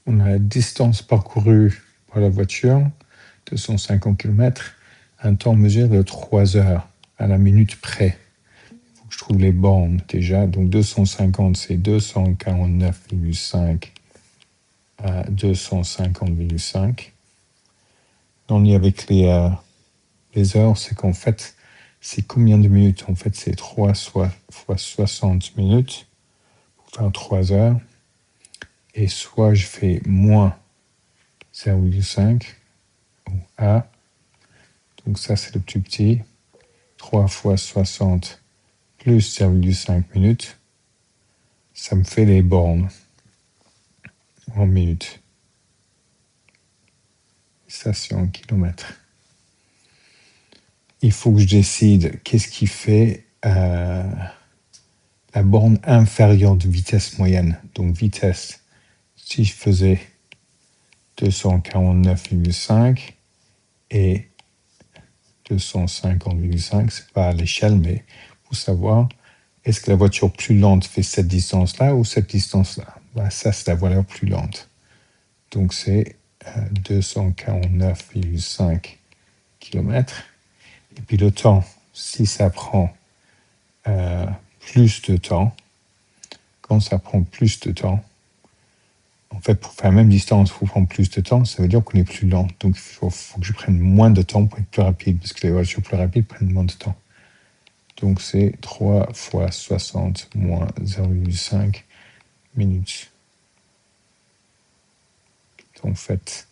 On a la distance parcourue par la voiture, 250 km, un temps mesuré de 3 heures à la minute près. Il faut que je trouve les bornes déjà. Donc 250, c'est 249,5 à 250,5. On y avec les heures, c'est qu'en fait, c'est combien de minutes? En fait, c'est 3 fois 60 minutes pour faire 3 heures. Et soit je fais moins 0,5 ou A. Donc ça, c'est le plus petit. 3 fois 60 plus 0,5 minutes. Ça me fait les bornes en minutes. Ça, c'est en kilomètres. Il faut que je décide qu'est-ce qui fait la borne inférieure de vitesse moyenne. Donc vitesse, si je faisais 249,5 et 250,5, c'est pas à l'échelle, mais pour savoir, est-ce que la voiture plus lente fait cette distance-là ou cette distance-là? Bah, ça, c'est la voiture plus lente. Donc c'est 249,5 km. Et puis le temps, si ça prend plus de temps, quand ça prend plus de temps, en fait, pour faire la même distance, il faut prendre plus de temps, ça veut dire qu'on est plus lent. Donc il faut que je prenne moins de temps pour être plus rapide, parce que les voitures plus rapides prennent moins de temps. Donc c'est 3 fois 60 moins 0,5 minutes. Donc faites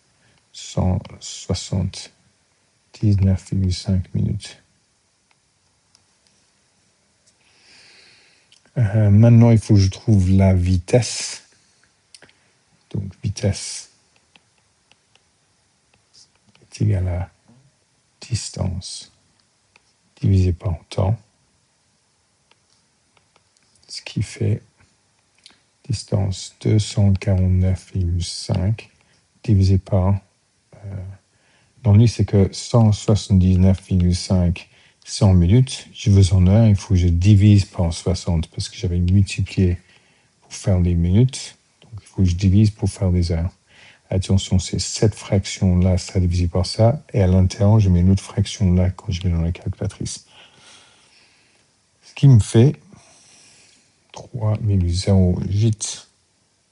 179,5 minutes. Maintenant, il faut que je trouve la vitesse. Donc vitesse est égale à distance divisé par temps. Ce qui fait distance 249,5 divisé par... L'ennui, c'est que 179,5, c'est en minutes. Je veux en heures, il faut que je divise par 60 parce que j'avais multiplié pour faire les minutes. Donc, il faut que je divise pour faire les heures. Attention, c'est cette fraction-là, ça divisé par ça. Et à l'intérieur, je mets une autre fraction là quand je mets dans la calculatrice. Ce qui me fait 3,08.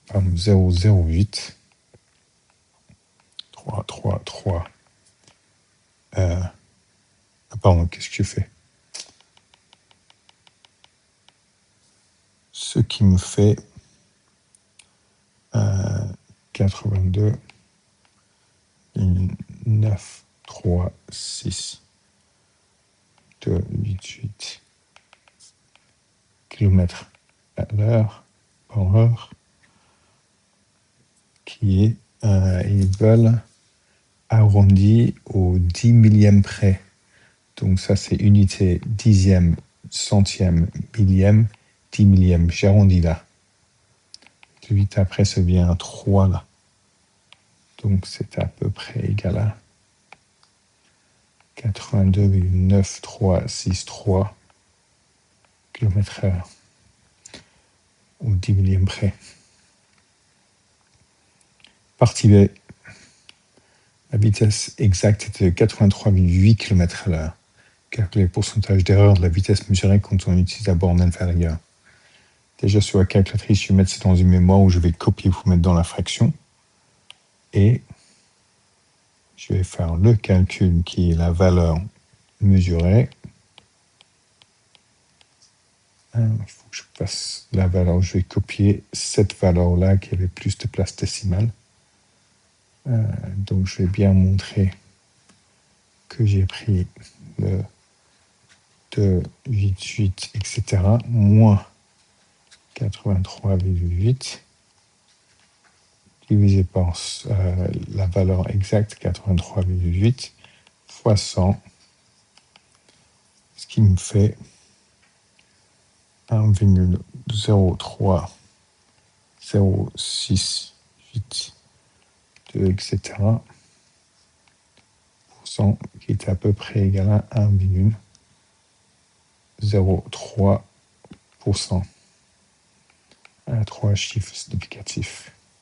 Pardon, 0,08. 3. Pardon, qu'est-ce que je fais? Ce qui me fait 82 9 3 6 2 8 8 km à l'heure par heure, qui est ils veulent arrondi au 10 millième près. Donc ça, c'est unité, dixième, centième, millième, 10 millième. J'arrondis là. Vite après, ça devient un 3 là. Donc c'est à peu près égal à 82,9363 km/h au 10 millième près. Partie B. La vitesse exacte était de 83,8 km/h. Calculer le pourcentage d'erreur de la vitesse mesurée quand on utilise la borne inférieure. Déjà sur la calculatrice, je vais mettre ça dans une mémoire où je vais copier pour mettre dans la fraction. Et je vais faire le calcul qui est la valeur mesurée. Il faut que je fasse la valeur. Je vais copier cette valeur-là qui avait plus de place décimale. Donc je vais bien montrer que j'ai pris le 2, 8, 8, etc. moins 83,8 divisé par la valeur exacte 83,8 fois 100, ce qui me fait 1,03068,2, etc. qui est à peu près égal à 1,03%. 3 chiffres significatifs.